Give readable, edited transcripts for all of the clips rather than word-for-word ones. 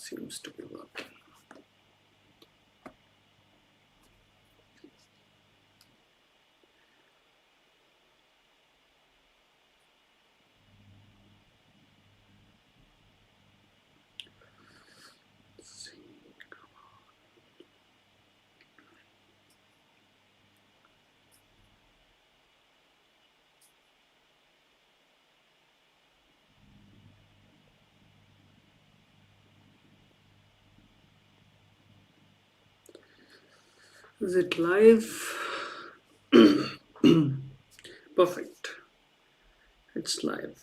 seems to be working. Is it live? Perfect. It's live.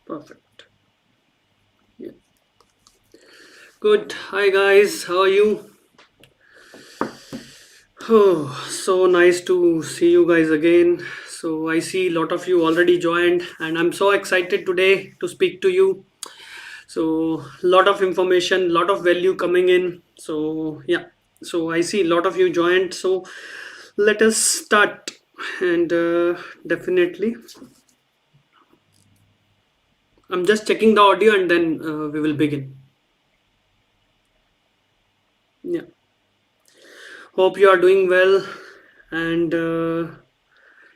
Perfect. Yeah. Good. Hi guys. How are you? Oh, so nice to see you guys again. So I see a lot of you already joined, and I'm so excited today to speak to you. So lot of information, lot of value coming in. So yeah. So I see a lot of you joined. So let us start, and definitely I'm just checking the audio, and then we will begin. Yeah. Hope you are doing well, and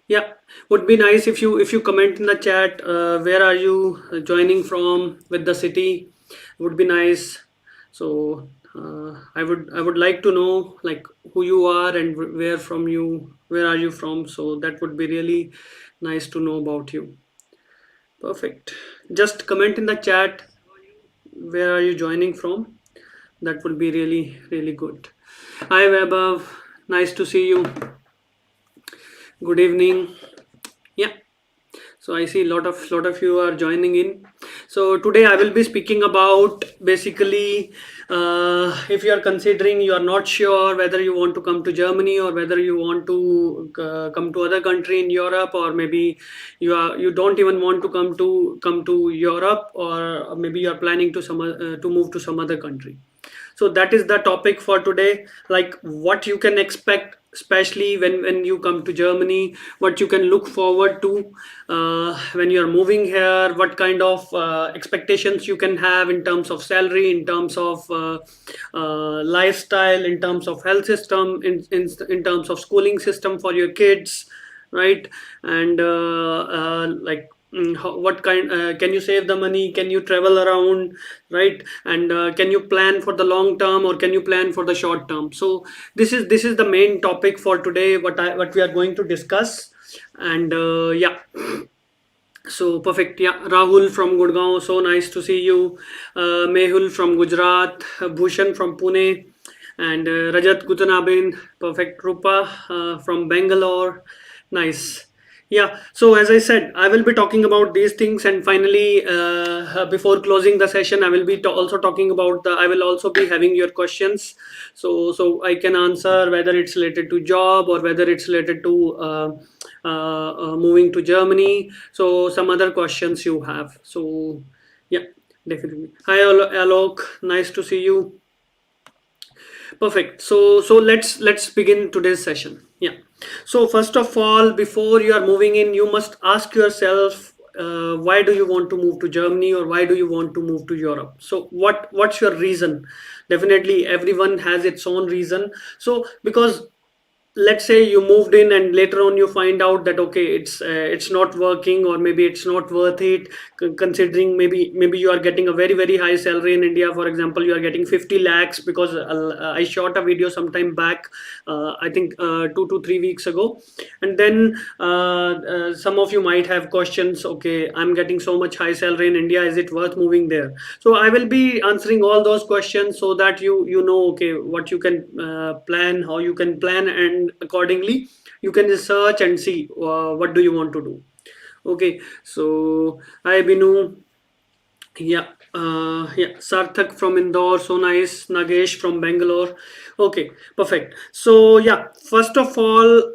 yeah, would be nice if you comment in the chat where are you joining from with the city. Would be nice. So I would like to know like who you are and where are you from. So that would be really nice to know about you. Perfect. Just comment in the chat where are you joining from. That would be really good. Hi Vaibhav, nice to see you. Good evening. Yeah. So I see lot of you are joining in. So today I will be speaking about basically if you are considering, you are not sure whether you want to come to Germany or whether you want to come to other country in Europe, or maybe you don't even want to come to Europe, or maybe you are planning to move to some other country. So that is the topic for today, like what you can expect, especially when you come to Germany, what you can look forward to when you are moving here, what kind of expectations you can have in terms of salary, in terms of lifestyle, in terms of health system, in terms of schooling system for your kids, right? And like what kind can you save the money, can you travel around, right? And can you plan for the long term, or can you plan for the short term? So this is the main topic for today, what we are going to discuss. And yeah. So perfect. Yeah, Rahul from Gurgaon, so nice to see you. Mehul from Gujarat, Bhushan from Pune, and Rajat Gutanabin. Perfect. Rupa from Bangalore. Nice. Yeah, so as I said, I will be talking about these things, and finally, before closing the session, I will be also talking about I will also be having your questions, so I can answer whether it's related to job or whether it's related to moving to Germany. So some other questions you have. So yeah, definitely. Hi, Alok. Nice to see you. Perfect. So let's begin today's session. Yeah. So first of all, before you are moving in, you must ask yourself, why do you want to move to Germany, or why do you want to move to Europe? So what's your reason? Definitely, everyone has its own reason. So because let's say you moved in and later on you find out that okay, it's not working, or maybe it's not worth it, considering maybe you are getting a very high salary in India. For example, you are getting 50 lakhs, because I shot a video sometime back, I think 2 to 3 weeks ago. And then some of you might have questions, okay, I'm getting so much high salary in India, is it worth moving there? So I will be answering all those questions, so that you know, okay, what you can plan, how you can plan, and accordingly you can research and see what do you want to do. Okay, so hi Binu. Yeah, yeah, Sarthak from Indore, so nice. Nagesh from Bangalore. Okay, perfect. So yeah, first of all,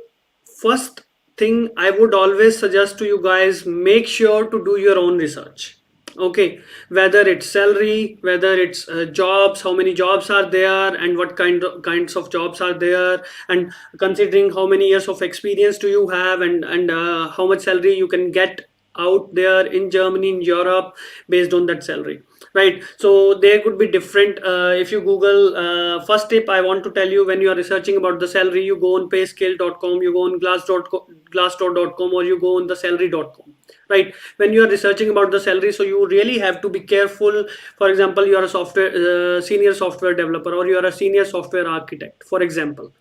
first thing I would always suggest to you guys, make sure to do your own research. Okay, whether it's salary, whether it's jobs, how many jobs are there, and what kinds of jobs are there, and considering how many years of experience do you have, and how much salary you can get out there in Germany, in Europe, based on that salary, right? So there could be different. If you Google, first tip I want to tell you, when you are researching about the salary, you go on payscale.com, you go on glassdoor.com, or you go on the salary.com, right? When you are researching about the salary, so you really have to be careful. For example, you are a software senior software developer, or you are a senior software architect, for example,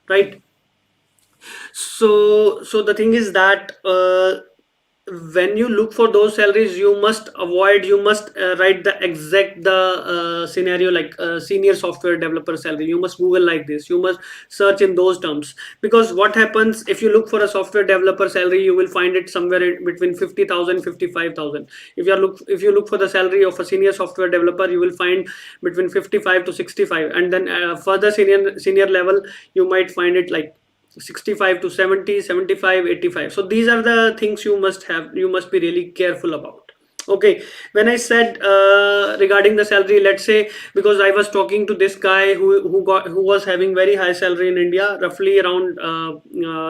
right? So the thing is that when you look for those salaries, you must avoid, you must write the exact the scenario, like senior software developer salary. You must Google like this, you must search in those terms, because what happens, if you look for a software developer salary, you will find it somewhere between 50,000, 55,000. If you look for the salary of a senior software developer, you will find between 55 to 65, and then further senior level, you might find it like 65 to 70, 75, 85. So these are the things you must be really careful about. Okay, when I said regarding the salary, let's say, because I was talking to this guy who was having very high salary in India, roughly around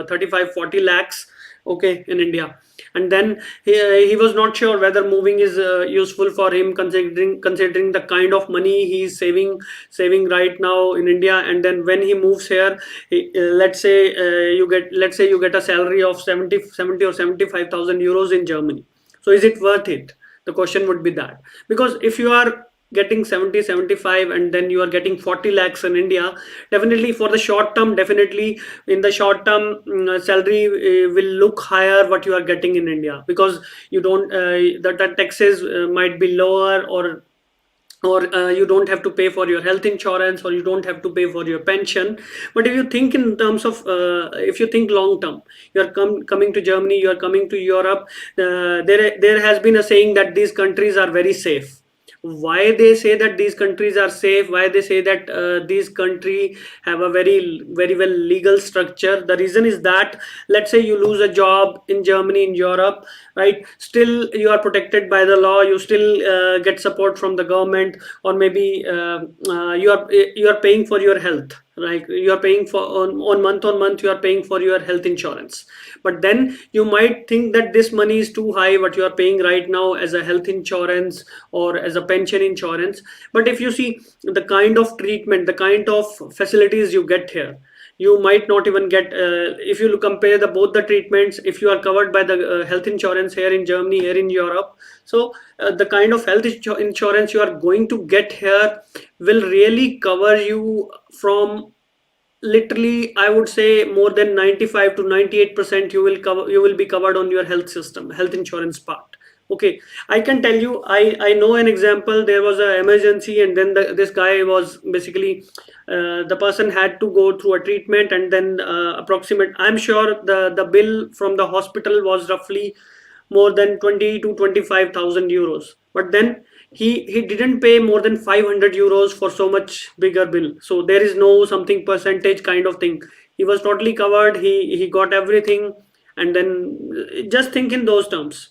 35 40 lakhs, okay, in India. And then he was not sure whether moving is useful for him, considering the kind of money he's saving right now in India. And then when he moves here, let's say you get a salary of 70 or 75,000 euros in Germany. So is it worth it? The question would be that, because if you are getting 70, 75, and then you are getting 40 lakhs in India, definitely for the short term, definitely in the short term, salary will look higher what you are getting in India, because you don't the taxes might be lower, or you don't have to pay for your health insurance, or you don't have to pay for your pension. But if you think in terms of if you think long term, you are coming to Germany, you are coming to Europe, there has been a saying that these countries are very safe. Why they say that these countries are safe, why they say that these country have a very well legal structure, the reason is that, let's say you lose a job in Germany, in Europe, right? Still you are protected by the law, you still get support from the government, or maybe you are paying for your health, right? You are paying for on month, you are paying for your health insurance. But then you might think that this money is too high what you are paying right now as a health insurance or as a pension insurance. But if you see the kind of treatment, the kind of facilities you get here, you might not even get, if you compare the both the treatments, if you are covered by the health insurance here in Germany, here in Europe. So the kind of health insurance you are going to get here will really cover you from, literally I would say, more than 95 to 98% you will be covered on your health system, health insurance part. Okay, I can tell you, I know an example. There was an emergency, and then this guy was basically, the person had to go through a treatment, and then approximate, I'm sure the bill from the hospital was roughly more than 20 to 25,000 euros. But then he didn't pay more than 500 euros for so much bigger bill. So there is no something percentage kind of thing. He was totally covered, he got everything. And then just think in those terms.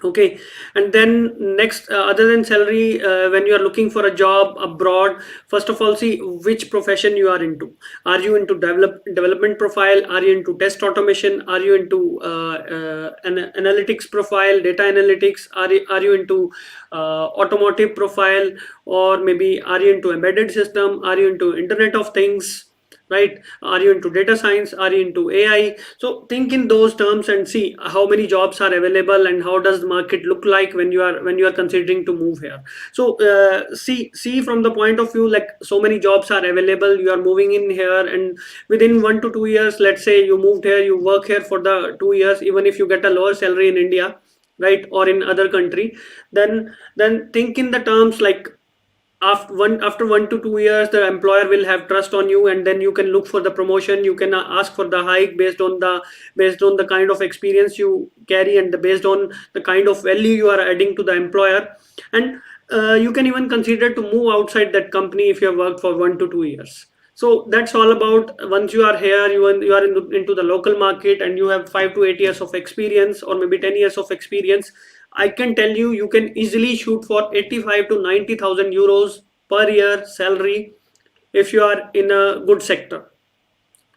Okay, and then next, other than salary, when you are looking for a job abroad, first of all, see which profession you are into. Are you into development profile? Are you into test automation? Are you into analytics profile, data analytics? Are you into automotive profile, or maybe are you into embedded system? Are you into Internet of Things? Right? Are you into data science? Are you into AI? So think in those terms and see how many jobs are available, and how does the market look like when you are considering to move here. So see from the point of view, like, so many jobs are available, you are moving in here, and within 1 to 2 years, let's say you moved here, you work here for the 2 years, even if you get a lower salary in India, right, or in other country, then think in the terms like, after 1 to 2 years, the employer will have trust on you, and then you can look for the promotion, you can ask for the hike based on the kind of experience you carry, and based on the kind of value you are adding to the employer. And you can even consider to move outside that company if you have worked for 1 to 2 years. So that's all about. Once you are here, you are into the local market, and you have 5 to 8 years of experience, or maybe 10 years of experience. I can tell you, you can easily shoot for 85 to 90,000 euros per year salary if you are in a good sector,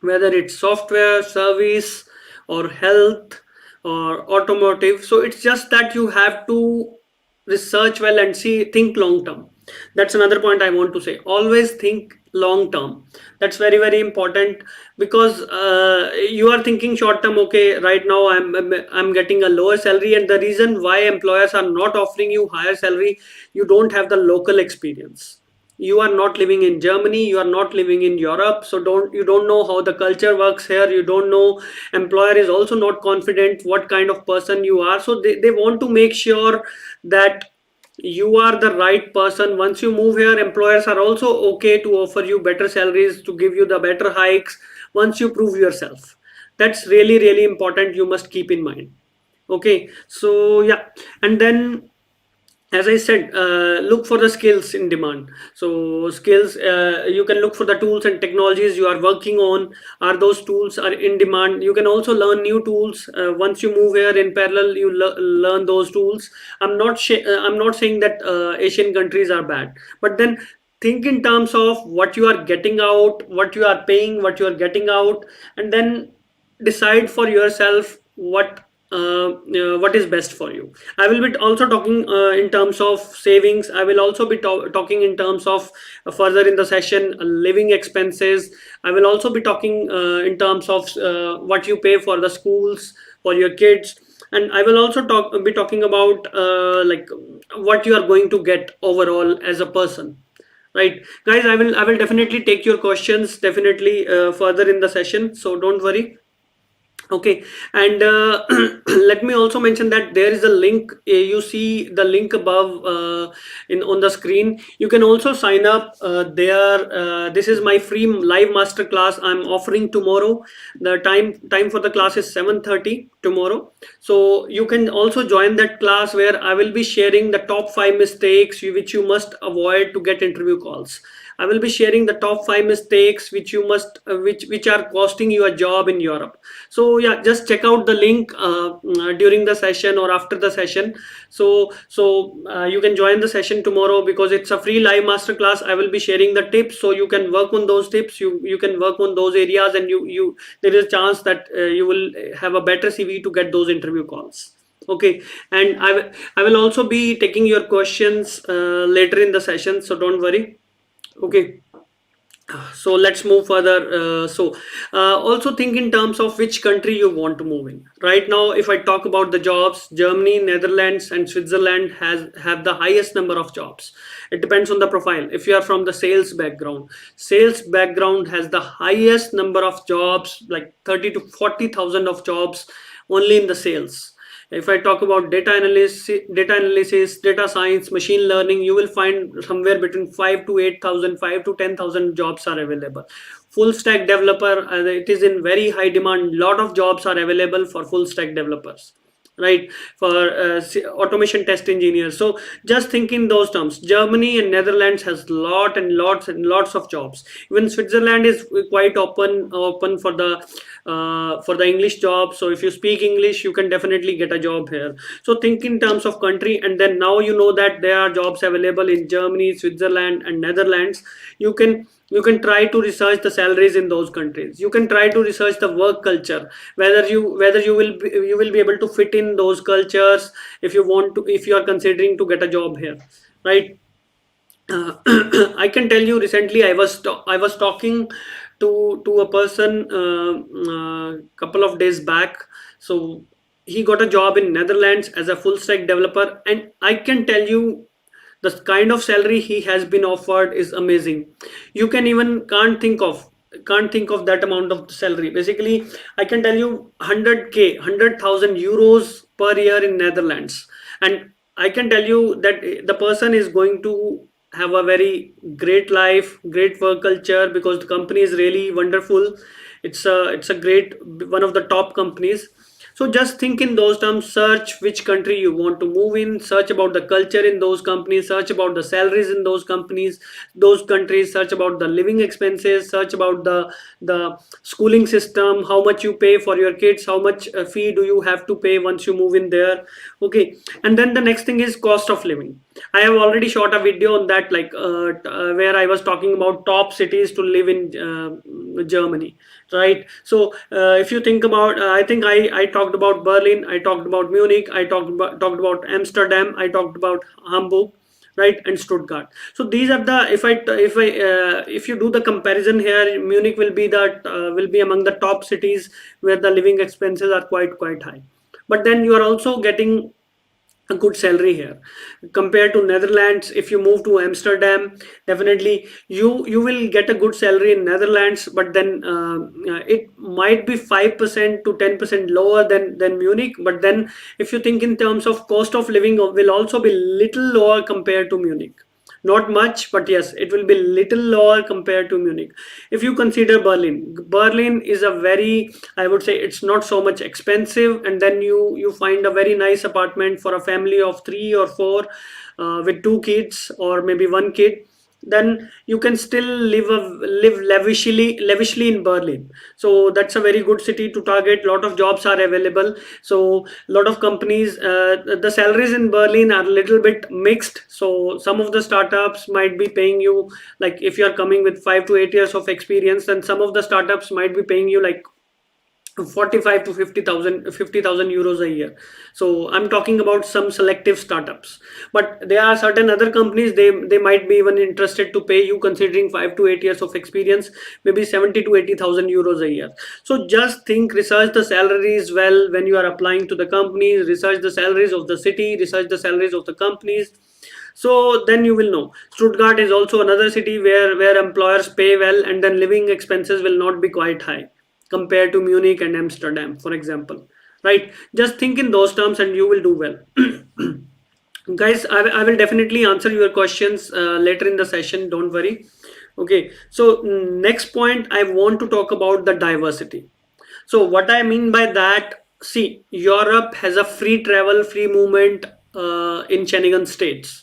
whether it's software, service, or health, or automotive. So it's just that you have to research well and see, think long term. That's another point I want to say. Always think long term. That's very very important, because you are thinking short term. Okay, right now I'm getting a lower salary, and the reason why employers are not offering you higher salary, you don't have the local experience. You are not living in Germany, you are not living in Europe, so don't know how the culture works here. You don't know, employer is also not confident what kind of person you are. So they want to make sure that you are the right person. Once you move here, employers are also okay to offer you better salaries, to give you the better hikes once you prove yourself. That's really really important, you must keep in mind. Okay, so yeah. And then, as I said, look for the skills in demand. So skills, you can look for the tools and technologies you are working on. Are those tools are in demand? You can also learn new tools. Once you move here, in parallel you learn those tools. I'm not saying that Asian countries are bad, but then think in terms of what you are getting out, what you are paying, what you are getting out, and then decide for yourself what is best for you. I will be also talking in terms of savings. I will also be talking in terms of further in the session, living expenses. I will also be talking in terms of what you pay for the schools for your kids. And I will also be talking about like what you are going to get overall as a person. Right, guys, I will definitely take your questions definitely further in the session, so don't worry. Okay, and let me also mention that there is a link. You see the link above in on the screen. You can also sign up there. This is my free live master class I'm offering tomorrow. The time for the class is 7:30 tomorrow. So you can also join that class, where I will be sharing the top 5 mistakes which you must avoid to get interview calls. I will be sharing the top 5 mistakes which you must which are costing you a job in Europe. So yeah, just check out the link during the session or after the session. So you can join the session tomorrow, because it's a free live masterclass. I will be sharing the tips, so you can work on those tips. You can work on those areas, and you there is a chance that you will have a better CV to get those interview calls. Okay, and I will also be taking your questions later in the session, so don't worry. Okay, so let's move further. Also think in terms of which country you want to move in. Right now, if I talk about the jobs, Germany, Netherlands, and Switzerland have the highest number of jobs. It depends on the profile. If you are from the sales background has the highest number of jobs, like 30 to 40,000 of jobs only in the sales. If I talk about data analysis, data science, machine learning, you will find somewhere between 5 to 8,000, 5 to 10,000 jobs are available. Full stack developer, it is in very high demand. Lot of jobs are available for full stack developers, right? For automation test engineers. So just think in those terms. Germany and Netherlands has lot and lots and lots of jobs. Even Switzerland is quite open for the English job. So if you speak English, you can definitely get a job here. So think in terms of country, and then now you know that there are jobs available in Germany, Switzerland, and Netherlands. You can try to research the salaries in those countries. You can try to research the work culture, whether you will be able to fit in those cultures, if you are considering to get a job here, right? uh, I can tell you, recently I was talking to a person couple of days back. So he got a job in Netherlands as a full stack developer, and I can tell you the kind of salary he has been offered is amazing. You can even can't think of that amount of salary. Basically, I can tell you 100k, 100,000 euros per year in Netherlands. And I can tell you that the person is going to have a very great life, great work culture, because the company is really wonderful. It's a great, one of the top companies. So just think in those terms, search which country you want to move in, search about the culture in those companies, search about the salaries in those countries, search about the living expenses, search about the schooling system, how much you pay for your kids, how much fee do you have to pay once you move in there. Okay, and then the next thing is cost of living. I have already shot a video on that, like where I was talking about top cities to live in Germany, right? So if you think about, I think I talked talked about Berlin, I talked about Munich, I talked about Amsterdam, I talked about Hamburg, right, and Stuttgart. So these are the, if you do the comparison here, Munich will be among the top cities where the living expenses are quite high. But then you are also getting a good salary here compared to Netherlands. If you move to Amsterdam, definitely you will get a good salary in Netherlands, but then it might be 5% to 10% lower than Munich. But then if you think in terms of cost of living, will also be little lower compared to Munich. Not much, but yes, it will be little lower compared to Munich. If you consider Berlin, Berlin is a very, I would say, it's not so much expensive, and then you find a very nice apartment for a family of three or four, with two kids or maybe one kid. Then you can still live lavishly in Berlin. So that's a very good city to target. A lot of jobs are available. So a lot of companies, the salaries in Berlin are a little bit mixed. So some of the startups might be paying you, like if you are coming with 5 to 8 years of experience, then some of the startups might be paying you like 45 to 50,000 euros a year. So I'm talking about some selective startups, but there are certain other companies, they might be even interested to pay you, considering 5 to 8 years of experience, maybe 70 to 80,000 euros a year. So just think, research the salaries well when you are applying to the companies, research the salaries of the city, research the salaries of the companies. So then you will know. Stuttgart is also another city where employers pay well, and then living expenses will not be quite high compared to Munich and Amsterdam, for example. Right? Just think in those terms and you will do well. Guys, I will definitely answer your questions later in the session, don't worry. Okay, so next point, I want to talk about the diversity. So what I mean by that, see, Europe has a free travel, free movement in Schengen states.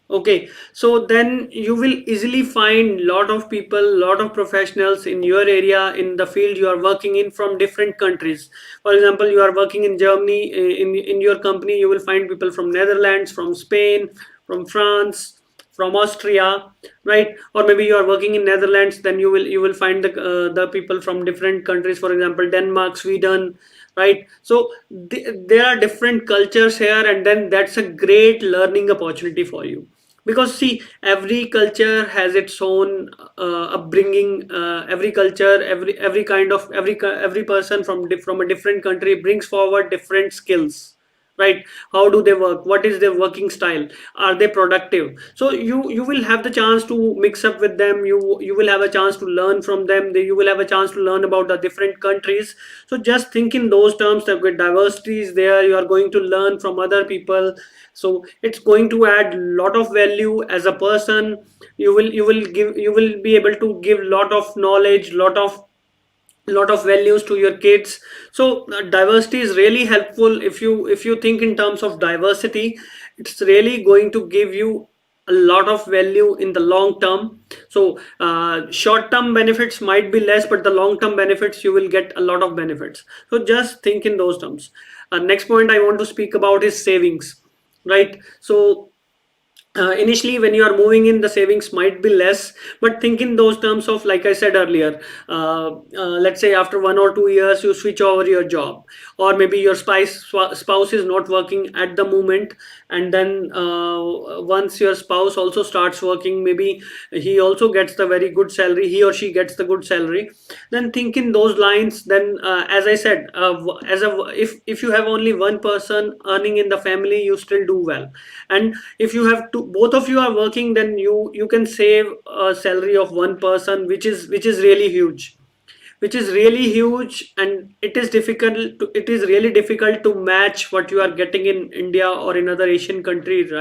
Okay, so then you will easily find lot of people, lot of professionals in your area, in the field you are working in, from different countries. For example, you are working in Germany, in your company, you will find people from Netherlands, from Spain, from France, from Austria, right? Or maybe you are working in Netherlands, then you will find the people from different countries, for example, Denmark, Sweden, right? So there are different cultures here, and then that's a great learning opportunity for you, because see, every culture has its own upbringing. Every culture, every kind of every person from a different country brings forward different skills, right? How do they work? What is their working style? Are they productive? So you will have the chance to mix up with them. You will have a chance to learn from them. You will have a chance to learn about the different countries. So just think in those terms, that with diversity is there, you are going to learn from other people. So it's going to add lot of value as a person. You will be able to give lot of knowledge, lot of values to your kids. So diversity is really helpful. If you think in terms of diversity, it's really going to give you a lot of value in the long term. So short term benefits might be less, but the long term benefits, you will get a lot of benefits. So just think in those terms. Next point I want to speak about is savings, right? So initially when you are moving in, the savings might be less, but think in those terms of, like I said earlier, let's say after 1 or 2 years you switch over your job, or maybe your spouse is not working at the moment, and then once your spouse also starts working, maybe he also gets the very good salary, he or she gets the good salary. Then think in those lines. Then as I said, as a if you have only one person earning in the family, you still do well. And if you have two, both of you are working, then you can save a salary of one person, which is really huge, and it is really difficult to match what you are getting in India or in other Asian countries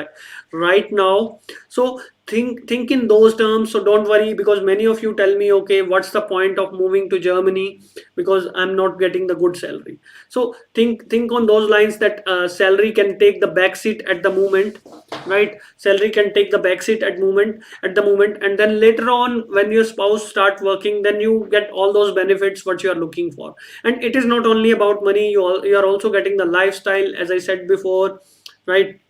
right now. So think in those terms. So don't worry, because many of you tell me, okay, what's the point of moving to Germany, because I'm not getting the good salary. So think on those lines, that salary can take the back seat at the moment, right? Salary can take the back seat at the moment, and then later on, when your spouse start working, then you get all those benefits what you are looking for. And it is not only about money, you are also getting the lifestyle, as I said before, right?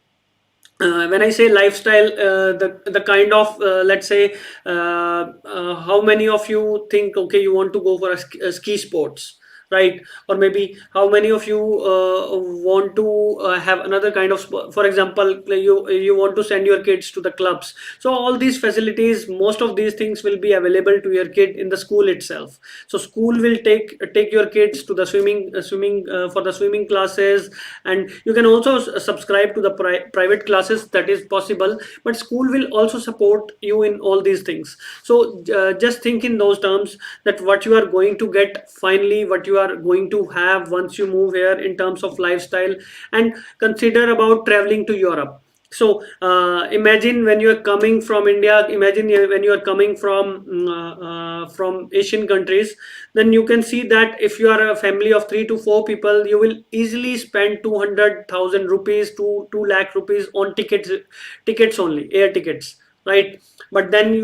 When I say lifestyle, the kind of, let's say, how many of you think, okay, you want to go for a ski sports, right? Or maybe how many of you want to have another kind of for example, you want to send your kids to the clubs. So all these facilities, most of these things will be available to your kid in the school itself. So school will take your kids to the swimming for the swimming classes, and you can also subscribe to the private classes, that is possible, but school will also support you in all these things. So just think in those terms, that what you are going to get finally, what you are going to have once you move here in terms of lifestyle. And consider about traveling to Europe. So imagine when you are coming from India, imagine when you are coming from Asian countries, then you can see that if you are a family of 3 to 4 people, you will easily spend 200,000 rupees to 2 lakh rupees on tickets only, air tickets, right? But then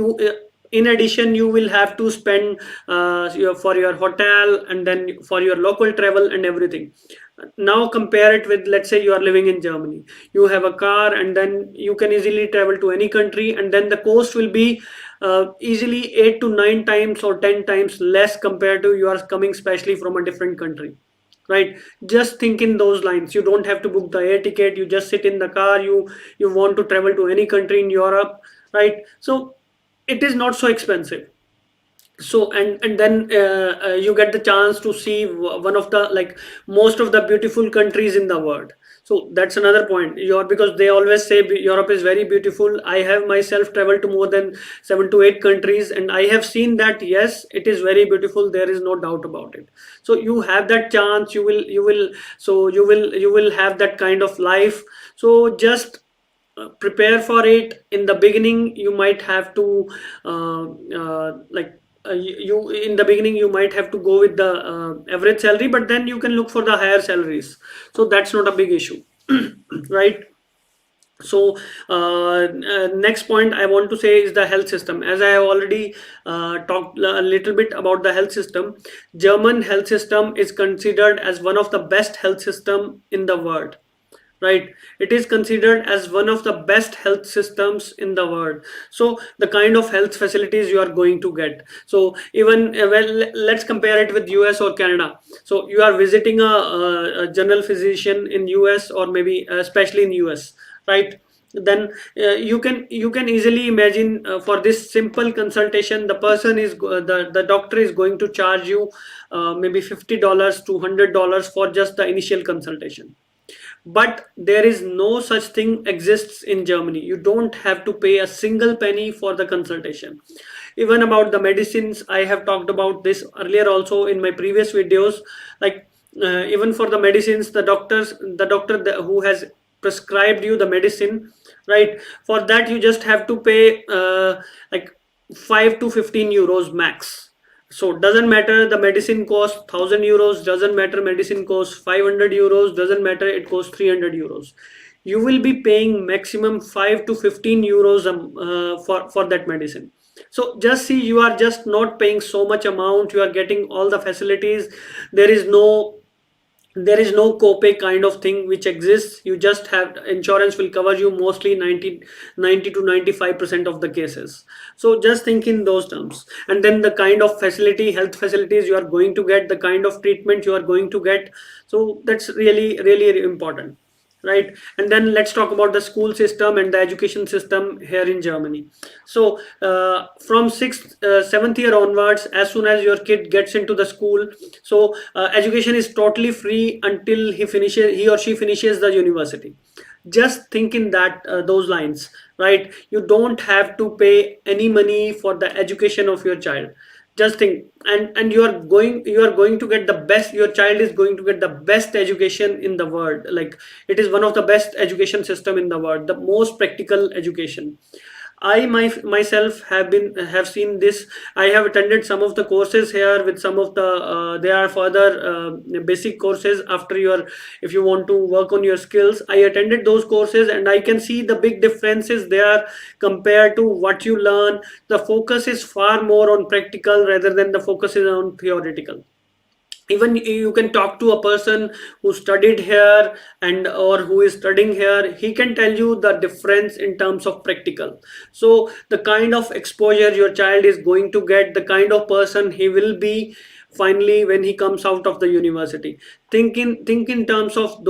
in addition, you will have to spend for your hotel, and then for your local travel and everything. Now compare it with, let's say you are living in Germany, you have a car, and then you can easily travel to any country, and then the cost will be easily 8 to 9 times or 10 times less compared to you are coming specially from a different country, right? Just think in those lines. You don't have to book the air ticket, you just sit in the car, you want to travel to any country in Europe, right? So it is not so expensive. So and then you get the chance to see one of the, like, most of the beautiful countries in the world. So that's another point. Because they always say Europe is very beautiful. I have myself traveled to more than 7 to 8 countries, and I have seen that yes, it is very beautiful, there is no doubt about it. So you have that chance, you will have that kind of life. So just prepare for it. In the beginning you might have to you in the beginning you might have to go with the average salary, but then you can look for the higher salaries. So that's not a big issue. Right? So next point I want to say is the health system. As I have already talked a little bit about the health system, German health system is considered as one of the best health system in the world, right? It is considered as one of the best health systems in the world. So the kind of health facilities you are going to get, so even let's compare it with US or Canada. So you are visiting a general physician in US, or maybe especially in US, right? Then you can easily imagine, for this simple consultation, the person is the doctor is going to charge you maybe $50 to $100 for just the initial consultation. But there is no such thing exists in Germany. You don't have to pay a single penny for the consultation. Even about the medicines, I have talked about this earlier also in my previous videos. Like even for the medicines, the doctor who has prescribed you the medicine, right? For that you just have to pay like 5 to 15 euros max. So doesn't matter the medicine costs 1,000 euros, doesn't matter medicine costs 500 euros, doesn't matter it costs 300 euros. You will be paying maximum 5 to 15 euros for that medicine. So just see, you are just not paying so much amount, you are getting all the facilities. There is no there is no copay kind of thing which exists. You just have insurance will cover you mostly 90 to 95% of the cases. So just think in those terms. And then the kind of health facilities you are going to get, the kind of treatment you are going to get. So that's really important, right? And then let's talk about the school system and the education system here in Germany. So from seventh year onwards, as soon as your kid gets into the school, so education is totally free until he or she finishes the university. Just think in that those lines, right? You don't have to pay any money for the education of your child. Just think, and you are going to get the best. Your child is going to get the best education in the world. Like, it is one of the best education system in the world, the most practical education. Myself have seen this. I have attended some of the courses here with some of the there are further basic courses after your, if you want to work on your skills. I attended those courses and I can see the big differences there compared to what you learn. The focus is far more on practical rather than the focus is on theoretical. Even you can talk to a person who studied here and or who is studying here, he can tell you the difference in terms of practical. So the kind of exposure your child is going to get, the kind of person he will be, finally when he comes out of the university. Think in terms of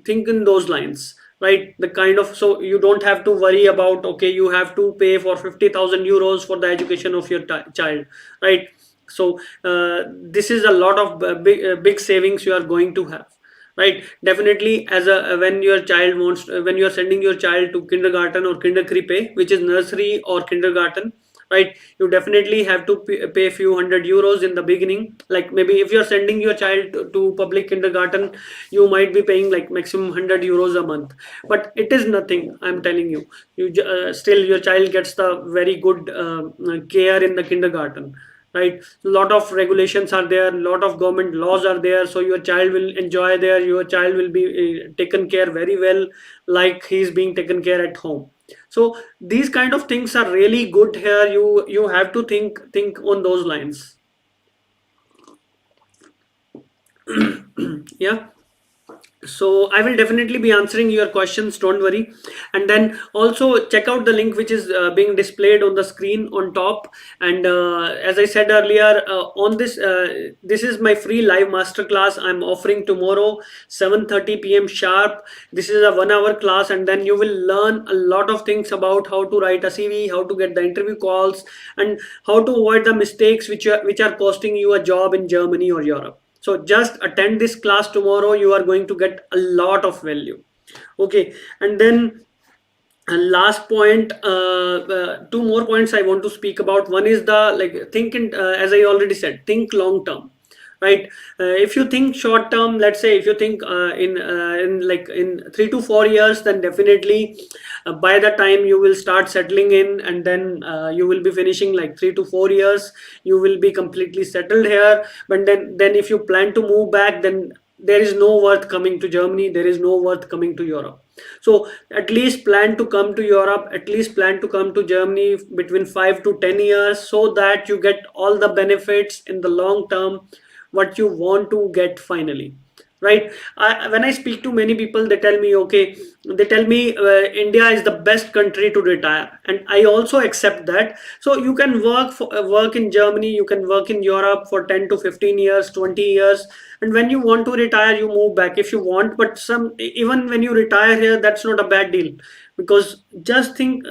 think in those lines, right? The kind of, so you don't have to worry about, okay, you have to pay for 50,000 euros for the education of your child, right? So this is a lot of big savings you are going to have, right? Definitely, as a when your child wants, when you are sending your child to kindergarten or kinderkrippe, which is nursery or kindergarten, right? You definitely have to pay a few hundred euros in the beginning. Like maybe if you're sending your child to public kindergarten, you might be paying like maximum 100 euros a month, but it is nothing, I'm telling you. Still your child gets the very good care in the kindergarten, right? A lot of regulations are there, a lot of government laws are there, so your child will enjoy there, your child will be taken care very well, like he's being taken care at home. So these kind of things are really good here. You have to think on those lines. Yeah. So I will definitely be answering your questions, don't worry. And then also check out the link which is being displayed on the screen on top. And as I said earlier, on this is my free live masterclass I'm offering tomorrow, 7:30 p.m. sharp. This is a 1 hour class, and then you will learn a lot of things about how to write a CV, how to get the interview calls, and how to avoid the mistakes which are costing you a job in Germany or Europe. So just attend this class tomorrow. You are going to get a lot of value. Okay, and then last point, two more points I want to speak about. One is the, like, think in, as I already said, think long term, right? If you think short term, let's say if you think in like in 3 to 4 years, then definitely by the time you will start settling in, and then you will be finishing like 3 to 4 years, you will be completely settled here. But then if you plan to move back, then there is no worth coming to Germany, there is no worth coming to Europe. So at least plan to come to Europe, at least plan to come to Germany between 5 to 10 years, so that you get all the benefits in the long term what you want to get finally, right? When I speak to many people, they tell me, okay, they tell me India is the best country to retire, and I also accept that. So you can work in Germany, you can work in Europe for 10 to 15 years, 20 years, and when you want to retire, you move back if you want. But some, even when you retire here, that's not a bad deal, because just think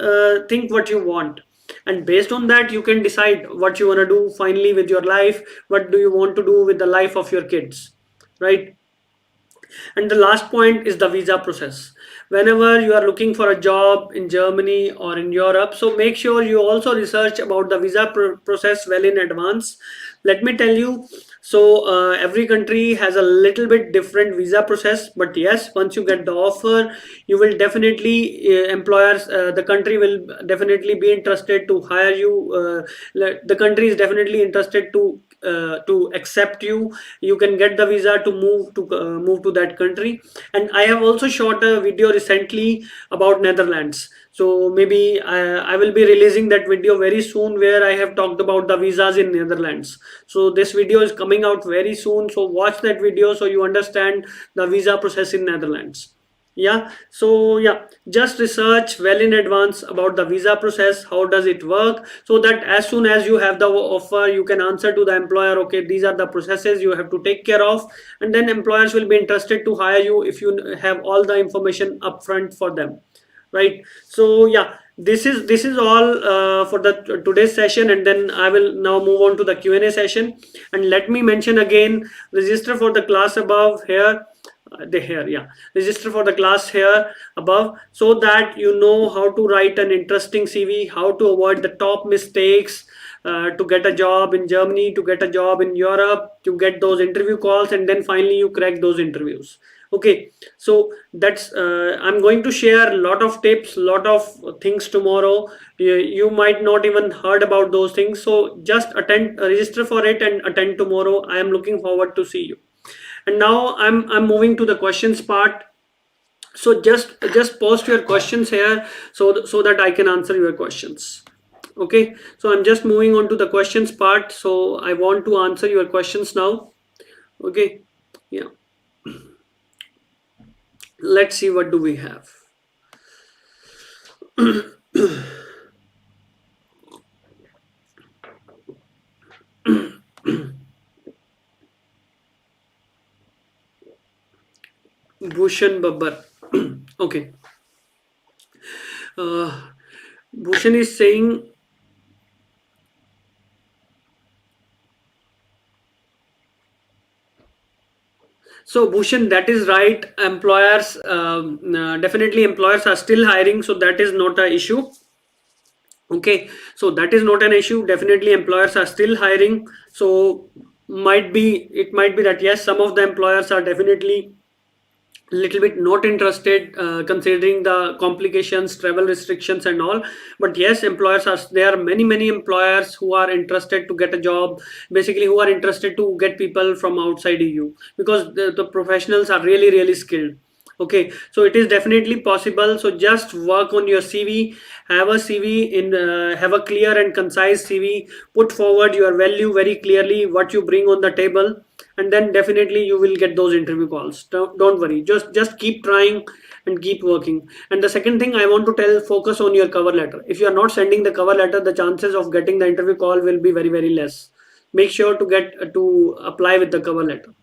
what you want, and based on that you can decide what you want to do finally with your life, what do you want to do with the life of your kids, right? And the last point is the visa process. Whenever you are looking for a job in Germany or in Europe, so make sure you also research about the visa process well in advance. Let me tell you, so every country has a little bit different visa process, but yes, once you get the offer, you will definitely, employers, the country will definitely be interested to hire you. The country is definitely interested to accept you. You can get the visa to move to that country. And I have also shot a video recently about Netherlands, so maybe I will be releasing that video very soon, where I have talked about the visas in Netherlands. So this video is coming out very soon, so watch that video so you understand the visa process in Netherlands. Yeah, so yeah, just research well in advance about the visa process, how does it work, so that as soon as you have the offer, you can answer to the employer, okay, these are the processes you have to take care of. And then employers will be interested to hire you if you have all the information upfront for them, right? So yeah, this is all for the today's session, and then I will now move on to the Q&A session. And let me mention again, register for the class above here, the here, yeah, register for the class here above, so that you know how to write an interesting CV, how to avoid the top mistakes, to get a job in Germany, to get a job in Europe, to get those interview calls, and then finally you crack those interviews. Okay, so that's I'm going to share a lot of tips, lot of things tomorrow. You might not even heard about those things, so just attend, register for it and attend tomorrow. I am looking forward to see you. And now I'm moving to the questions part. So just post your questions here, so that I can answer your questions. Okay, so I'm just moving on to the questions part, so I want to answer your questions now. Okay, yeah, let's see what do we have. Bhushan Babbar. Okay. Uh, Bhushan is saying, so Bhushan, that is right. Employers, definitely employers are still hiring, so that is not a issue. Okay, so that is not an issue. Definitely employers are still hiring. So it might be that yes, some of the employers are definitely little bit not interested, considering the complications, travel restrictions and all. But yes, employers are, there are many employers who are interested to get a job, basically who are interested to get people from outside EU, because the professionals are really skilled. Okay, so it is definitely possible. So just work on your CV, have a CV in, have a clear and concise CV, put forward your value very clearly, what you bring on the table, and then definitely you will get those interview calls. Don't worry, just keep trying and keep working. And the second thing I want to tell, focus on your cover letter. If you are not sending the cover letter, the chances of getting the interview call will be very less. Make sure to get to apply with the cover letter.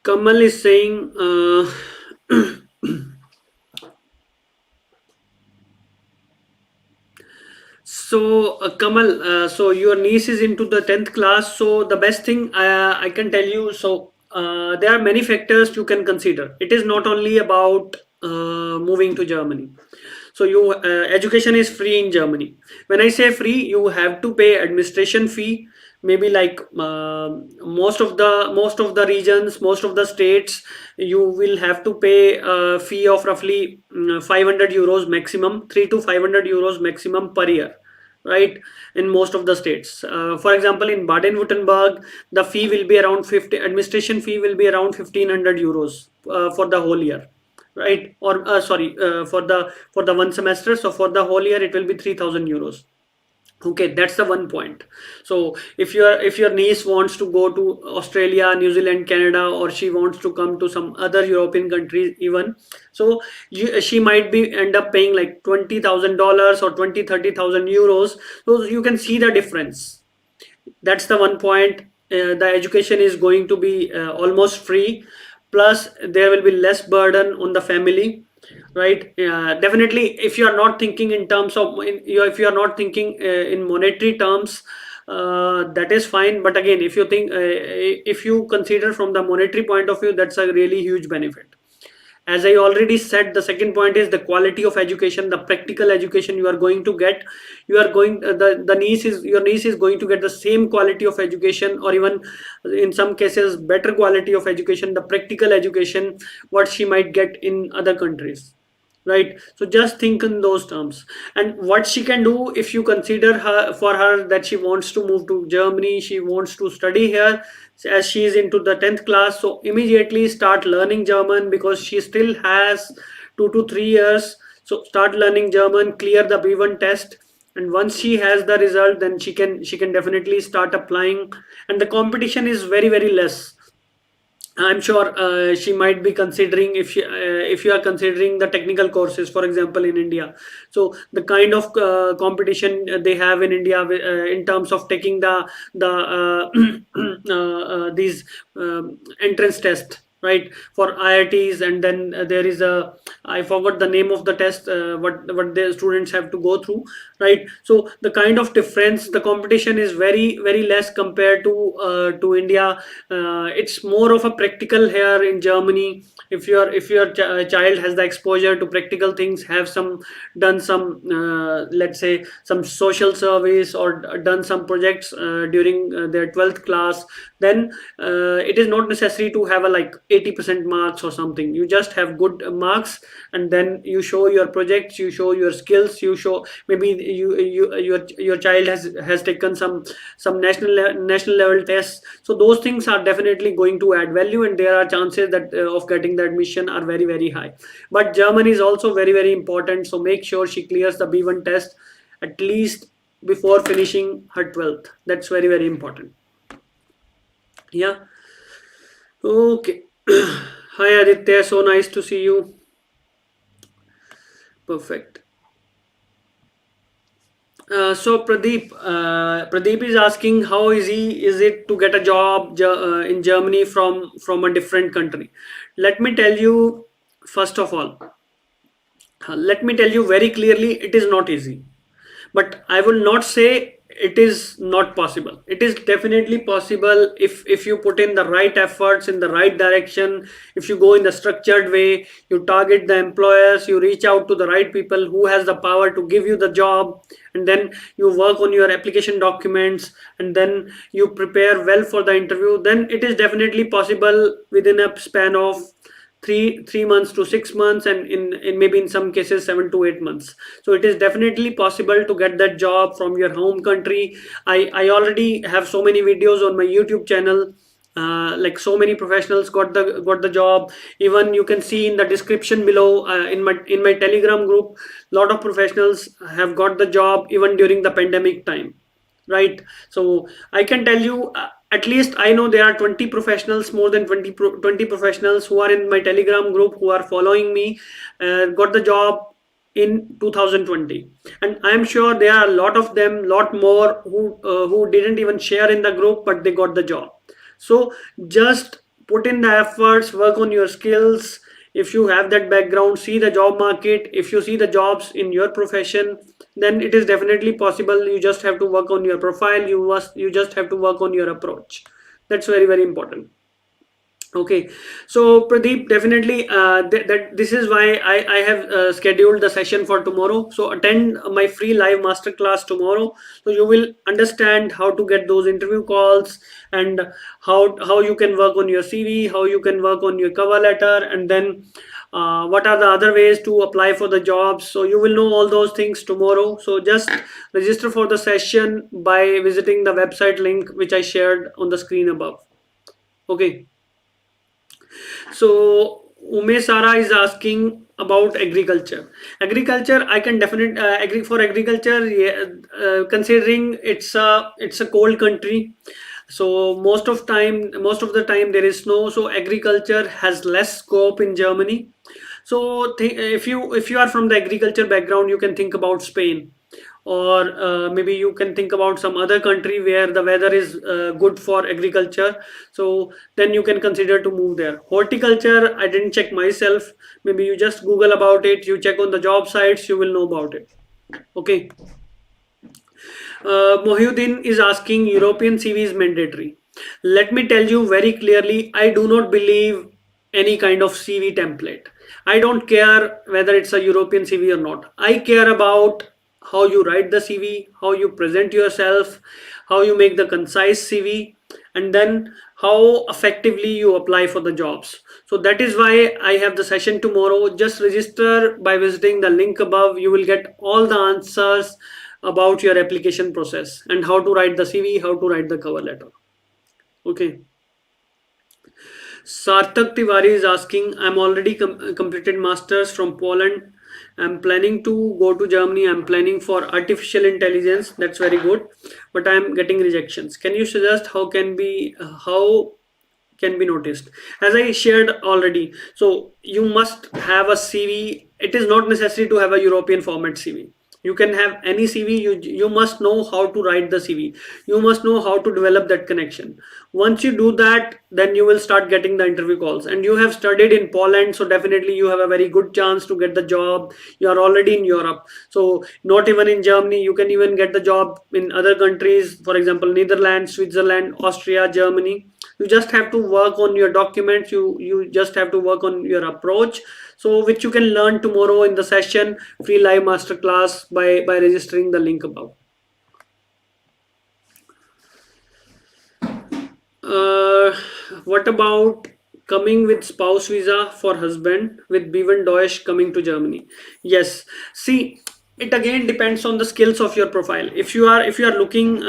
Kamal is saying, so Kamal, so your niece is into the 10th class. So the best thing I can tell you, so there are many factors you can consider. It is not only about moving to Germany. So you education is free in Germany. When I say free, you have to pay administration fee. Maybe like most of the regions, most of the states, you will have to pay a fee of roughly 500 euros maximum, 3 to 500 euros maximum per year, right? In most of the states, for example, in Baden-Württemberg, the fee will be around 50, administration fee will be around 1500 euros for the whole year, right? Or sorry, for the one semester. So for the whole year it will be 3000 euros. Okay, that's the one point. So if your niece wants to go to Australia, New Zealand, Canada, or she wants to come to some other European countries even, so she might be end up paying like $20,000 or 30,000 euros. So you can see the difference. That's the one point. The education is going to be almost free, plus there will be less burden on the family, right? Definitely, if you are not thinking in terms of if you are not thinking in monetary terms, that is fine. But again, if you think, if you consider from the monetary point of view, that's a really huge benefit. As I already said, the second point is the quality of education, the practical education you are going to get. You are going, the niece is, your niece is going to get the same quality of education, or even in some cases better quality of education, the practical education what she might get in other countries, right? So just think in those terms. And what she can do, if you consider her, for her, that she wants to move to Germany, she wants to study here, as she is into the 10th class, so immediately start learning German, because she still has 2 to 3 years. So start learning German, clear the B1 test, and once she has the result, then she can definitely start applying. And the competition is very less. I'm sure she might be considering, if you are considering the technical courses, for example, in India. So the kind of competition they have in India, in terms of taking these entrance test, right, for IITs. And then there is a, I forgot the name of the test, what the students have to go through, right? So the kind of difference, the competition is very less compared to India. It's more of a practical here in Germany. If your child has the exposure to practical things, have some done some, let's say, some social service, or done some projects during their 12th class, then it is not necessary to have a like 80% marks or something. You just have good marks, and then you show your projects, you show your skills, you show, maybe your child has taken some national level tests. So those things are definitely going to add value, and there are chances that of getting the admission are very high. But German is also very important, so make sure she clears the B1 test at least before finishing her 12th. That's very important. Yeah. Okay. Hi Aditya, so nice to see you. Perfect. So Pradeep is asking how easy is it to get a job in Germany from a different country. Let me tell you, first of all, let me tell you very clearly, it is not easy. But I will not say it is not possible. It is definitely possible if you put in the right efforts in the right direction, if you go in the structured way, you target the employers, you reach out to the right people who has the power to give you the job, and then you work on your application documents, and then you prepare well for the interview, then it is definitely possible within a span of three months to 6 months, and in maybe in some cases 7 to 8 months. So it is definitely possible to get that job from your home country. I already have so many videos on my YouTube channel. Like so many professionals got the job. Even you can see in the description below, in my Telegram group, lot of professionals have got the job even during the pandemic time, right? So I can tell you, at least I know there are 20 professionals, more than 20 professionals who are in my Telegram group, who are following me, got the job in 2020. And I'm sure there are a lot of them, lot more who didn't even share in the group, but they got the job. So just put in the efforts, work on your skills. If you have that background, see the job market. If you see the jobs in your profession, then it is definitely possible. You just have to work on your profile. You just have to work on your approach. That's very, very important. Okay, so Pradeep, definitely that this is why I have scheduled the session for tomorrow. So attend my free live masterclass tomorrow. So you will understand how to get those interview calls, and how you can work on your CV, how you can work on your cover letter, and then what are the other ways to apply for the jobs. So you will know all those things tomorrow. So just register for the session by visiting the website link which I shared on the screen above. Okay. So Ume Sara is asking about agriculture. Agriculture, I can definitely agree for agriculture. Yeah, considering it's a cold country, so most of the time there is snow. So agriculture has less scope in Germany. So if you are from the agriculture background, you can think about Spain, or maybe you can think about some other country where the weather is good for agriculture. So then you can consider to move there. Horticulture, I didn't check myself. Maybe you just Google about it. You check on the job sites. You will know about it. Okay. Mohyuddin is asking European CV is mandatory. Let me tell you very clearly, I do not believe any kind of CV template. I don't care whether it's a European CV or not. I care about how you write the CV, how you present yourself, how you make the concise CV, and then how effectively you apply for the jobs. So that is why I have the session tomorrow. Just register by visiting the link above. You will get all the answers about your application process and how to write the CV, how to write the cover letter. Okay. Sarthak Tiwari is asking, I'm already completed masters from Poland. I'm planning to go to Germany. I'm planning for artificial intelligence. That's very good, but I'm getting rejections. Can you suggest how can be noticed? As I shared already, so you must have a CV. It is not necessary to have a European format CV. You can have any CV. You must know how to write the CV. You must know how to develop that connection. Once you do that, then you will start getting the interview calls. And you have studied in Poland, so definitely you have a very good chance to get the job. You are already in Europe, so not even in Germany. You can even get the job in other countries, for example, Netherlands, Switzerland, Austria, Germany. You just have to work on your documents. You just have to work on your approach, so which you can learn tomorrow in the session, free live masterclass, by registering the link above. uh, what about coming with spouse visa for husband with B1 Deutsch coming to Germany? Yes. See, it again depends on the skills of your profile. If you are looking,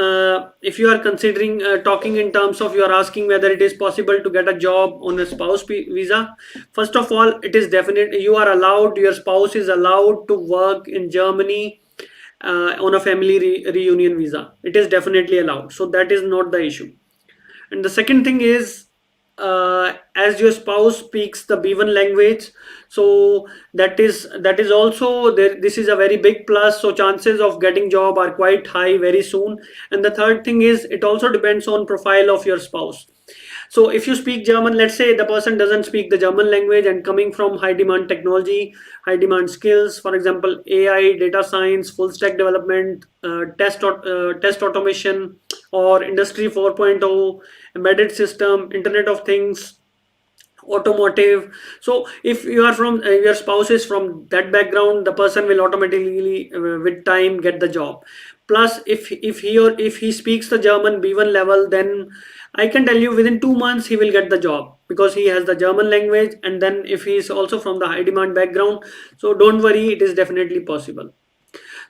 if you are considering talking in terms of, you are asking whether it is possible to get a job on a visa. First of all, it is definite. You are allowed. Your spouse is allowed to work in Germany on a family reunion visa. It is definitely allowed. So that is not the issue. And the second thing is, as your spouse speaks the B1 language, so that is also there. This is a very big plus. So chances of getting job are quite high very soon. And the third thing is it also depends on profile of your spouse. So if you speak German, let's say the person doesn't speak the German language and coming from high demand technology, high demand skills, for example, AI, data science, full stack development, test automation, or industry 4.0, embedded system, internet of things, automotive. So if you are from your spouse is from that background, the person will automatically with time get the job. Plus if he speaks the German B1 level, then I can tell you within 2 months he will get the job because he has the German language. And then if he is also from the high demand background, so don't worry, it is definitely possible.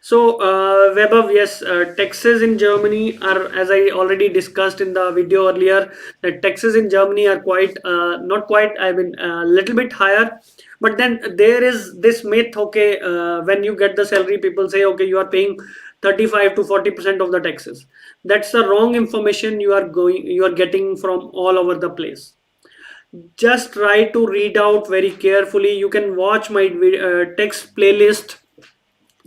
So, Vaibhav, yes, taxes in Germany are, as I already discussed in the video earlier, that taxes in Germany are quite, not quite, I mean, a little bit higher. But then there is this myth, okay, when you get the salary, people say, okay, you are paying 35 to 40% of the taxes. That's the wrong information you are getting from all over the place. Just try to read out very carefully. You can watch my text playlist.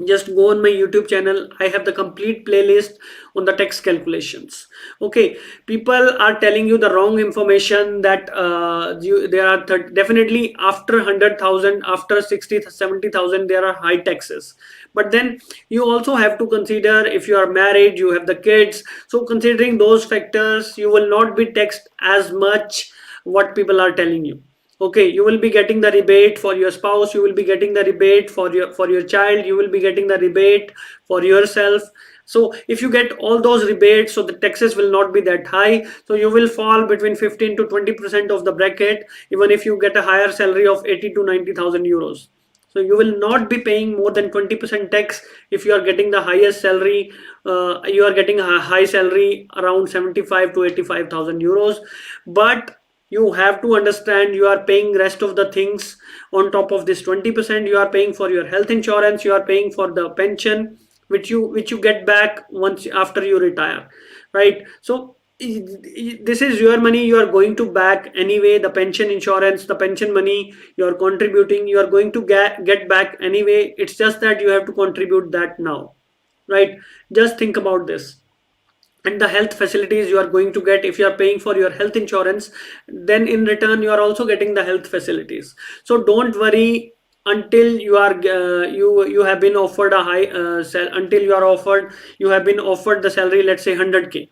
Just go on my YouTube channel. I have the complete playlist on the tax calculations. Okay, people are telling you the wrong information that there are definitely after 100,000, after 60 70,000 there are high taxes. But then you also have to consider if you are married, you have the kids. So considering those factors, you will not be taxed as much what people are telling you. Okay, you will be getting the rebate for your spouse, you will be getting the rebate for your child, you will be getting the rebate for yourself. So if you get all those rebates, so the taxes will not be that high. So you will fall between 15 to 20% of the bracket, even if you get a higher salary of 80 to 90,000 euros. So you will not be paying more than 20% tax if you are getting the highest salary. You are getting a high salary around 75 to 85,000 euros. But you have to understand you are paying rest of the things on top of this 20%. You are paying for your health insurance, you are paying for the pension which you get back once after you retire, right? So this is your money, you are going to back anyway. The pension insurance, the pension money you are contributing, you are going to get back anyway. It's just that you have to contribute that now, right? Just think about this. And the health facilities you are going to get, if you are paying for your health insurance, then in return you are also getting the health facilities. So don't worry until you are you have been offered a high until you have been offered the salary, let's say 100k.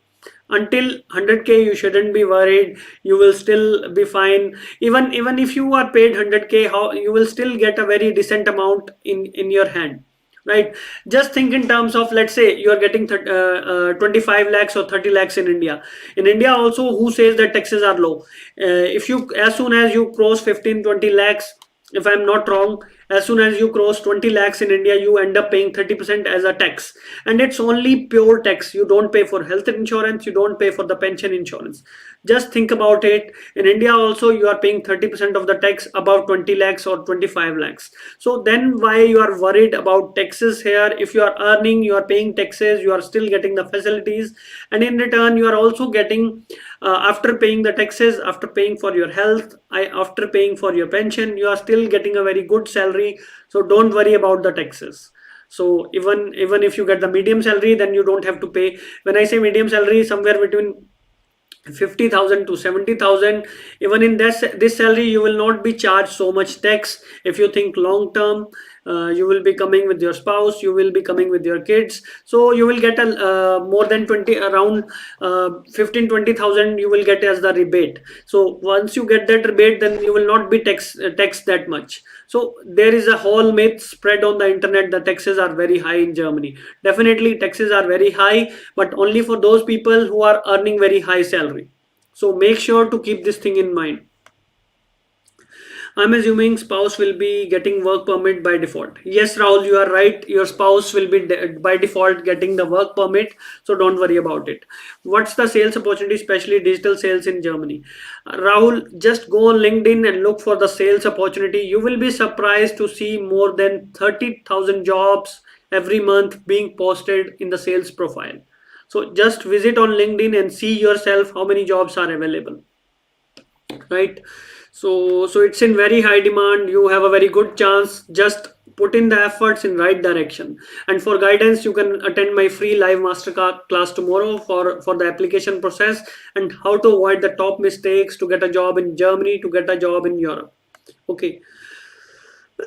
Until 100k you shouldn't be worried, you will still be fine. Even if you are paid 100k, how you will still get a very decent amount in your hand, right? Just think in terms of, let's say you are getting 25 lakhs or 30 lakhs in India. In India also, who says that taxes are low? If you, as soon as you cross 15 20 lakhs, if I'm not wrong, as soon as you cross 20 lakhs in India, you end up paying 30% as a tax. And it's only pure tax. You don't pay for health insurance, you don't pay for the pension insurance. Just think about it. In India also, you are paying 30% of the tax above 20 lakhs or 25 lakhs. So then why you are worried about taxes here? If you are earning, you are paying taxes, you are still getting the facilities. And in return, you are also getting, after paying the taxes, after paying for your health, after paying for your pension, you are still getting a very good salary. So don't worry about the taxes. So even if you get the medium salary, then you don't have to pay. When I say medium salary, somewhere between 50,000 to 70,000. Even in this salary, you will not be charged so much tax. If you think long term, you will be coming with your spouse, you will be coming with your kids, so you will get a more than 20, around 15 20,000 you will get as the rebate. So once you get that rebate, then you will not be taxed that much. So there is a whole myth spread on the internet that taxes are very high in Germany. Definitely taxes are very high, but only for those people who are earning very high salary. So make sure to keep this thing in mind. I'm assuming spouse will be getting work permit by default. Yes, Rahul, you are right. Your spouse will be by default getting the work permit, so don't worry about it. What's the sales opportunity, especially digital sales in Germany? Rahul, just go on LinkedIn and look for the sales opportunity. You will be surprised to see more than 30,000 jobs every month being posted in the sales profile. So just visit on LinkedIn and see yourself how many jobs are available. right? So it's in very high demand. You have a very good chance. Just put in the efforts in right direction. And for guidance, you can attend my free live master class tomorrow for the application process and how to avoid the top mistakes to get a job in Germany, to get a job in Europe. Okay.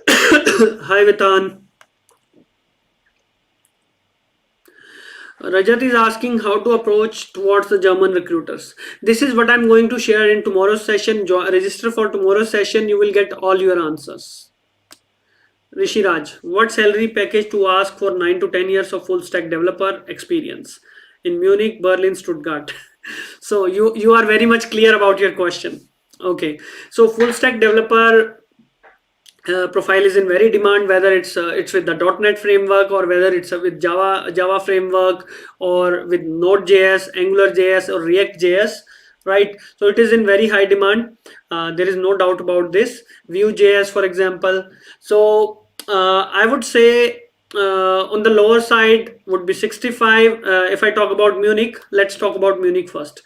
Hi Vitan. Rajat is asking how to approach towards the German recruiters. This is what I'm going to share in tomorrow's session. Register for tomorrow's session. You will get all your answers. Rishiraj, what salary package to ask for 9 to 10 years of full stack developer experience in Munich, Berlin, Stuttgart? So you are very much clear about your question. Okay, so full stack developer profile is in very demand, whether it's with the .NET framework or whether it's with Java framework or with Node.js, AngularJS or React.js, right? So it is in very high demand. There is no doubt about this. Vue.js, for example. So I would say on the lower side would be 65. If I talk about Munich, let's talk about Munich first.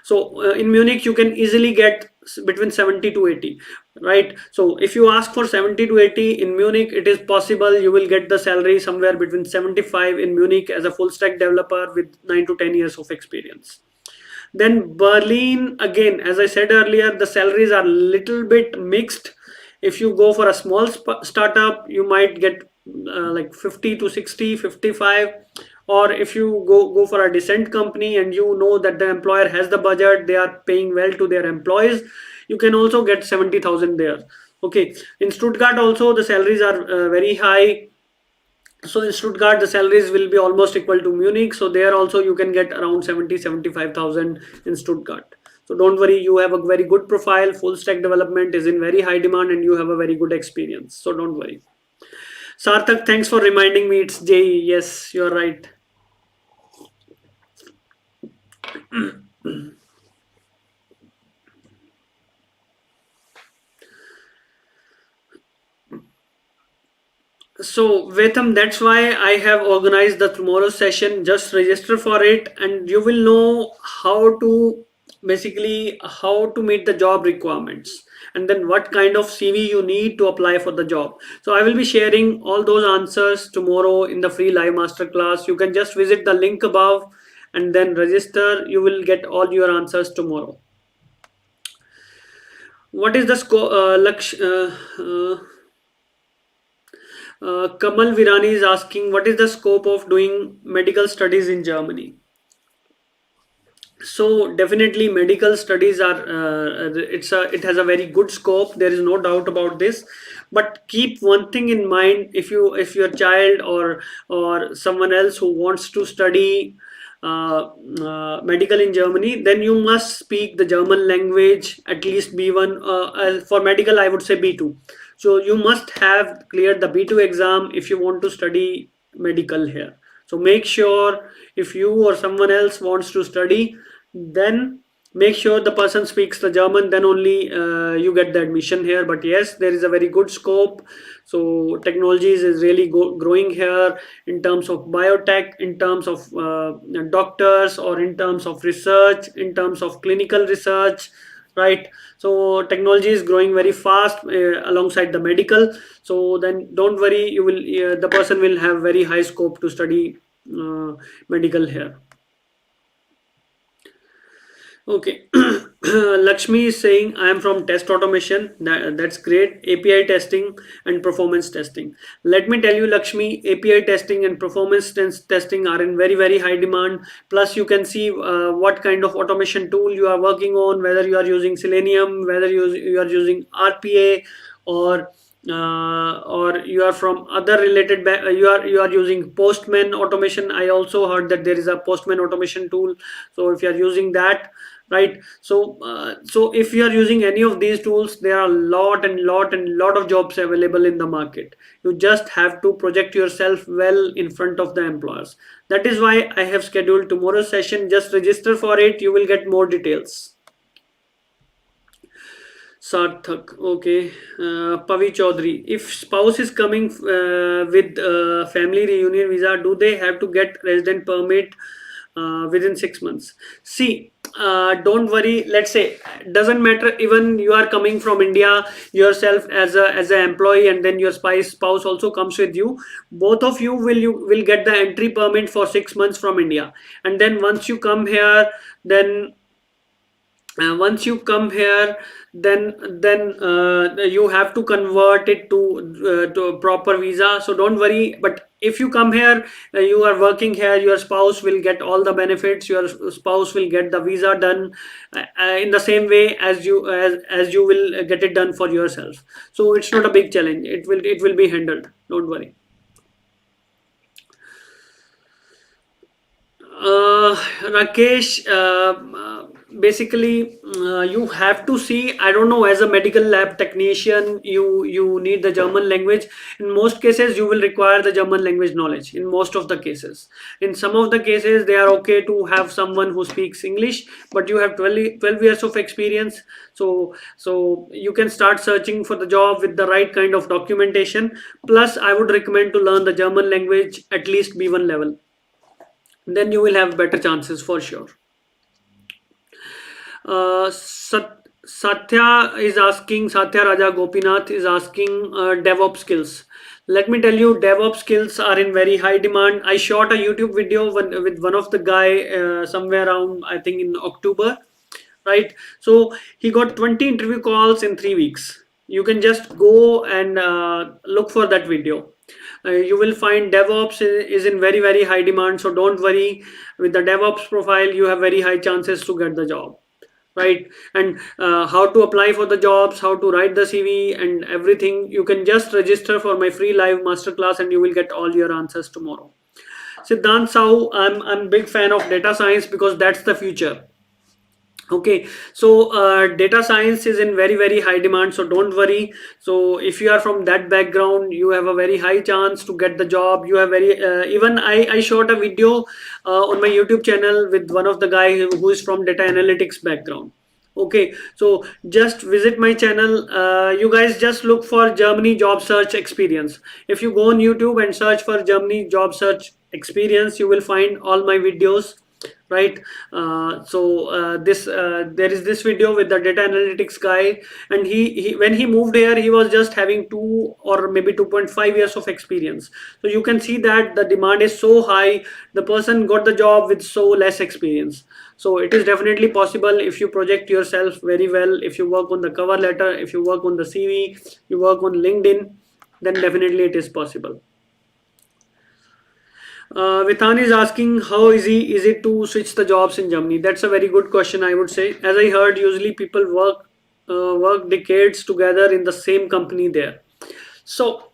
So in Munich, you can easily get between 70 to 80, right? So if you ask for 70 to 80 in Munich, it is possible you will get the salary somewhere between 75 in Munich as a full stack developer with 9 to 10 years of experience. Then Berlin, again, as I said earlier, the salaries are little bit mixed. If you go for a small startup, you might get like 50 to 60, 55. Or if you go for a decent company and you know that the employer has the budget, they are paying well to their employees, you can also get 70,000 there. Okay, in Stuttgart also the salaries are very high. So in Stuttgart, the salaries will be almost equal to Munich. So there also you can get around 70, 75,000 in Stuttgart. So don't worry, you have a very good profile. Full stack development is in very high demand and you have a very good experience. So don't worry. Sarthak, thanks for reminding me it's JE. Yes, you're right. So, Vetam, that's why I have organized the tomorrow session. Just register for it, and you will know how to basically how to meet the job requirements and then what kind of CV you need to apply for the job. So, I will be sharing all those answers tomorrow in the free live masterclass. You can just visit the link above and then register. You will get all your answers tomorrow. What is the score? Kamal Virani is asking, what is the scope of doing medical studies in Germany? So definitely medical studies are it has a very good scope. There is no doubt about this. But keep one thing in mind: if your child or someone else who wants to study medical in Germany, then you must speak the German language at least B1. For medical, I would say B2. So you must have cleared the B2 exam if you want to study medical here. So make sure if you or someone else wants to study, then make sure the person speaks the German, then only you get the admission here. But yes, there is a very good scope. So technologies is really growing here in terms of biotech, in terms of doctors, or in terms of research, in terms of clinical research, right? So technology is growing very fast alongside the medical. So then don't worry, you will the person will have very high scope to study medical here. Okay. Lakshmi is saying, I am from test automation. That's great. API testing and performance testing. Let me tell you, Lakshmi, API testing and performance testing are in very, very high demand. Plus, you can see what kind of automation tool you are working on, whether you are using Selenium, whether you are using RPA, or or you are from other related you are using Postman automation. I also heard that there is a Postman automation tool. So if you are using that, right? So if you are using any of these tools, there are a lot of jobs available in the market. You just have to project yourself well in front of the employers. That is why I have scheduled tomorrow's session. Just register for it, you will get more details. Sarthak, okay. Pavi Chaudhary, if spouse is coming with family reunion visa, do they have to get resident permit within 6 months? See, don't worry. Let's say, doesn't matter, even you are coming from India yourself as an employee, and then your spouse also comes with you. Both of you will get the entry permit for 6 months from India, and then then once you come here, then you have to convert it to a proper visa. So don't worry. But if you come here, you are working here, your spouse will get all the benefits, your spouse will get the visa done in the same way as you will get it done for yourself. So it's not a big challenge, it will be handled, don't worry. Rakesh, basically, you have to see. I don't know. As a medical lab technician, you need the German language. In most cases, you will require the German language knowledge. In most of the cases, in some of the cases, they are okay to have someone who speaks English, but you have 12 years of experience. So you can start searching for the job with the right kind of documentation. Plus, I would recommend to learn the German language at least B1 level, then you will have better chances for sure. Satya Raja Gopinath is asking DevOps skills. Let me tell you, DevOps skills are in very high demand. I shot a YouTube video with one of the guy somewhere around, I think in October, right? So he got 20 interview calls in 3 weeks. You can just go and look for that video. You will find DevOps is in very high demand. So don't worry, with the DevOps profile, you have very high chances to get the job, right? And how to apply for the jobs, how to write the CV and everything, you can just register for my free live masterclass and you will get all your answers tomorrow. Siddhant Sau, I'm big fan of data science because that's the future. Okay, so data science is in very high demand, so don't worry. So if you are from that background, you have a very high chance to get the job. You have very even I shot a video on my YouTube channel with one of the guy who is from data analytics background. Okay, so just visit my channel. You guys just look for Germany job search experience. If you go on YouTube and search for Germany job search experience, you will find all my videos, right? This there is this video with the data analytics guy, and he when he moved here, he was just having 2 or maybe 2.5 years of experience. So you can see that the demand is so high, the person got the job with so less experience. So it is definitely possible if you project yourself very well, if you work on the cover letter, if you work on the CV, you work on LinkedIn, then definitely it is possible. Vithan is asking how easy is it to switch the jobs in Germany? That's a very good question, I would say. As I heard, usually people work decades together in the same company there. So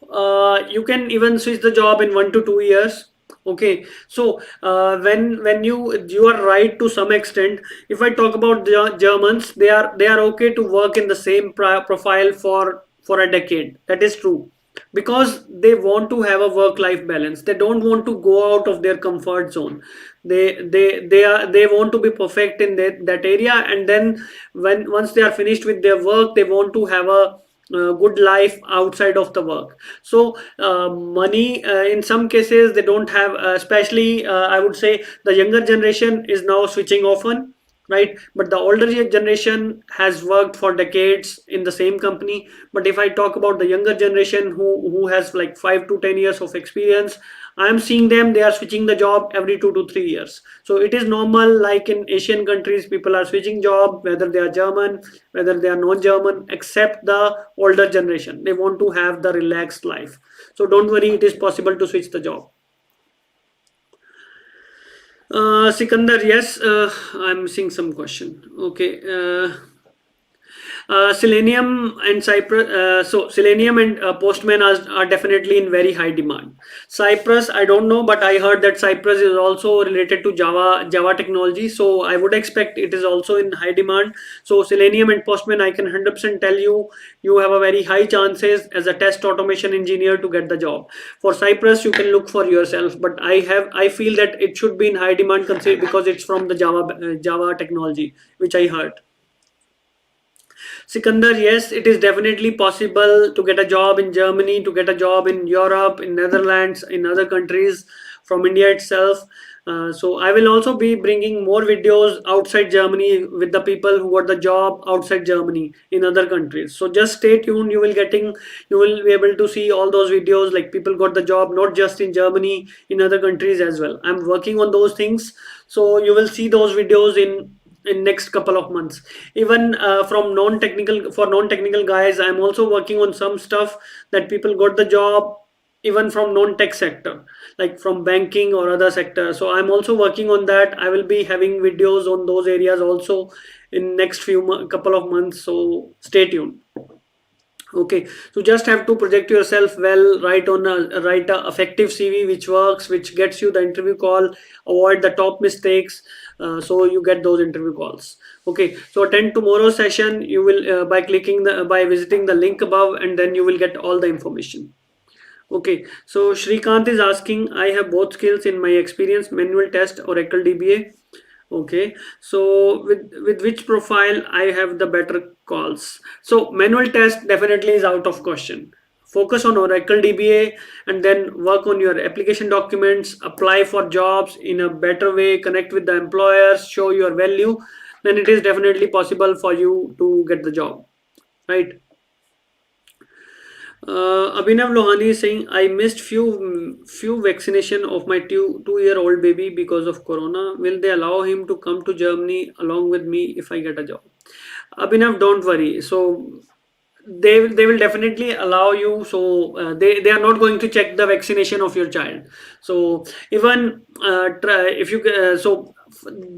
you can even switch the job in 1 to 2 years. Okay, so when you are right to some extent. If I talk about the Germans, they are okay to work in the same profile for a decade. That is true, because they want to have a work life balance. They don't want to go out of their comfort zone. They want to be perfect in that area, and then when once they are finished with their work, they want to have a good life outside of the work. So money, in some cases they don't have, especially I would say the younger generation is now switching often, right? But the older generation has worked for decades in the same company. But if I talk about the younger generation who has like 5 to 10 years of experience, I am seeing them, they are switching the job every 2 to 3 years. So it is normal, like in Asian countries, people are switching job, whether they are German, whether they are non-German, except the older generation. They want to have the relaxed life. So don't worry, it is possible to switch the job. Sikandar, yes, I'm seeing some question. Okay. Selenium and Cypress. So Selenium and Postman are definitely in very high demand. Cypress, I don't know, but I heard that Cypress is also related to Java technology. So I would expect it is also in high demand. So Selenium and Postman, I can 100% tell you, you have a very high chances as a test automation engineer to get the job. For Cypress, you can look for yourself, but I feel that it should be in high demand because it's from the Java technology, which I heard. Sikandar, yes, it is definitely possible to get a job in Germany, to get a job in Europe, in Netherlands, in other countries from India itself. So I will also be bringing more videos outside Germany with the people who got the job outside Germany in other countries. So just stay tuned. You will be able to see all those videos, like people got the job not just in Germany, in other countries as well. I'm working on those things, so you will see those videos in next couple of months. Even from non-technical for non-technical guys, I'm also working on some stuff that people got the job even from non-tech sector, like from banking or other sector. So I'm also working on that. I will be having videos on those areas also in next couple of months, so stay tuned. Okay, so just have to project yourself well, write a effective CV which works, which gets you the interview call. Avoid the top mistakes, so you get those interview calls. Okay, so attend tomorrow's session. You will by visiting the link above, and then you will get all the information. Okay, so Shrikant is asking, I have both skills in my experience, manual test, Oracle DBA. Okay, so with which profile I have the better calls? So manual test definitely is out of question. Focus on Oracle DBA and then work on your application documents, apply for jobs in a better way, connect with the employers, show your value. Then it is definitely possible for you to get the job, right? Abhinav Lohani is saying, I missed few vaccination of my 2 year old baby because of corona. Will they allow him to come to Germany along with me if I get a job? Abhinav, don't worry. So they will definitely allow you. So they are not going to check the vaccination of your child. So even if you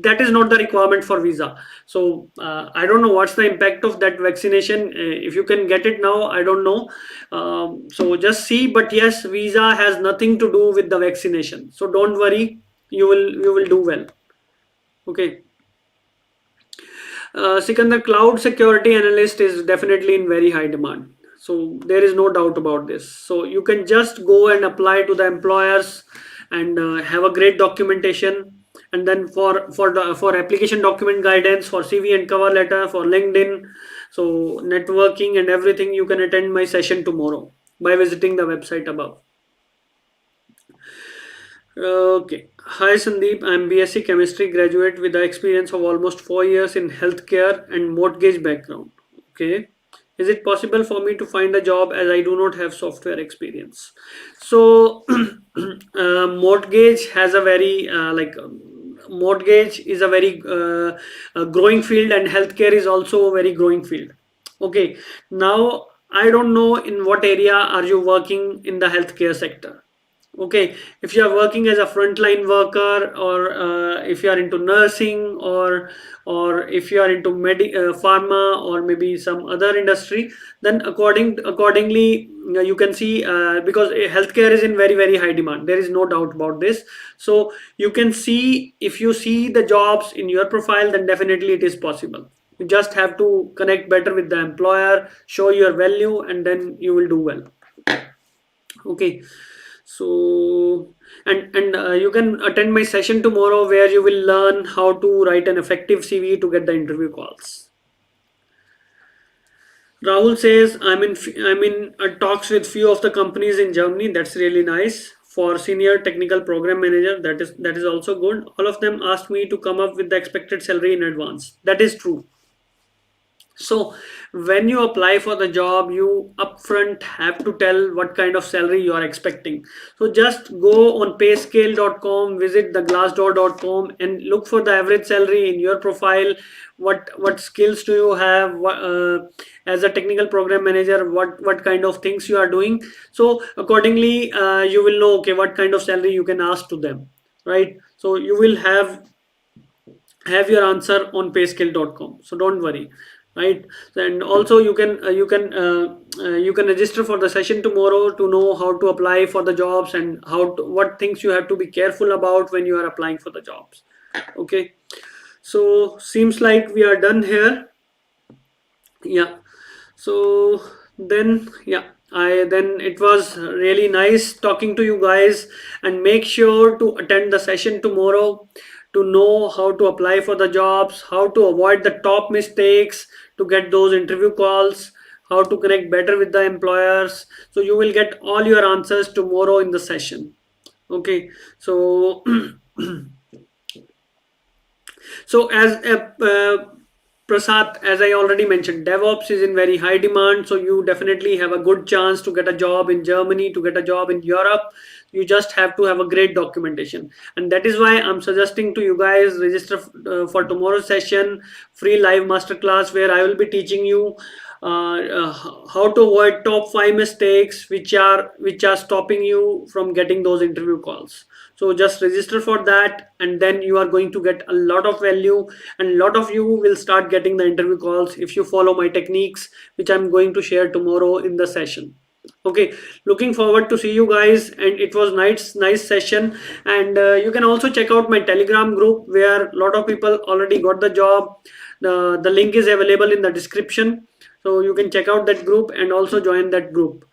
that is not the requirement for visa. So I don't know what's the impact of that vaccination. If you can get it now, I don't know. So just see, but yes, visa has nothing to do with the vaccination, so don't worry. You will do well. Okay. Sikandar, cloud security analyst is definitely in very high demand. So there is no doubt about this. So you can just go and apply to the employers and have a great documentation. And then for application document guidance, for CV and cover letter, for LinkedIn, so networking and everything, you can attend my session tomorrow by visiting the website above. Okay. Hi Sandeep, I'm BSc Chemistry graduate with the experience of almost 4 years in healthcare and mortgage background. Okay. Is it possible for me to find a job as I do not have software experience? So, mortgage has a very mortgage is a very growing field, and healthcare is also a very growing field. Okay. Now, I don't know in what area are you working in the healthcare sector. Okay, if you are working as a frontline worker, or if you are into nursing, or if you are into pharma, or maybe some other industry, then accordingly you can see, because healthcare is in very high demand. There is no doubt about this. So you can see, if you see the jobs in your profile, then definitely it is possible. You just have to connect better with the employer, show your value, and then you will do well. Okay. So, and you can attend my session tomorrow where you will learn how to write an effective CV to get the interview calls. Rahul says, I'm in talks with few of the companies in Germany. That's really nice. For senior technical program manager, that is also good. All of them asked me to come up with the expected salary in advance. That is true. So when you apply for the job, you upfront have to tell what kind of salary you are expecting. So just go on payscale.com, visit the glassdoor.com, and look for the average salary in your profile. What skills do you have? As a technical program manager, what kind of things you are doing? So accordingly, you will know, okay, what kind of salary you can ask to them, right? So you will have your answer on payscale.com, so don't worry, right? And also you can register for the session tomorrow to know how to apply for the jobs, and what things you have to be careful about when you are applying for the jobs. Okay, so seems like we are done here. Yeah, so then, yeah, I then it was really nice talking to you guys, and make sure to attend the session tomorrow to know how to apply for the jobs, how to avoid the top mistakes to get those interview calls, how to connect better with the employers. So you will get all your answers tomorrow in the session. Okay, so So as Prasad, as I already mentioned, DevOps is in very high demand. So you definitely have a good chance to get a job in Germany, to get a job in Europe. You just have to have a great documentation, and that is why I'm suggesting to you guys register for tomorrow's session, free live masterclass where I will be teaching you how to avoid top 5 mistakes which are stopping you from getting those interview calls. So just register for that, and then you are going to get a lot of value, and a lot of you will start getting the interview calls if you follow my techniques, which I'm going to share tomorrow in the session. Okay, looking forward to see you guys, and it was nice session. And you can also check out my Telegram group where a lot of people already got the job. The link is available in the description, so you can check out that group and also join that group.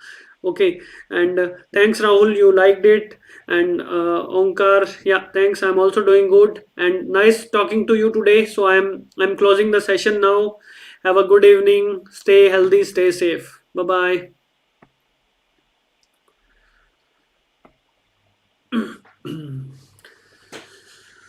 Okay, and thanks Rahul, you liked it. And Onkar, yeah, thanks, I'm also doing good, and nice talking to you today. So I'm closing the session now. Have a good evening, stay healthy, stay safe. Bye bye.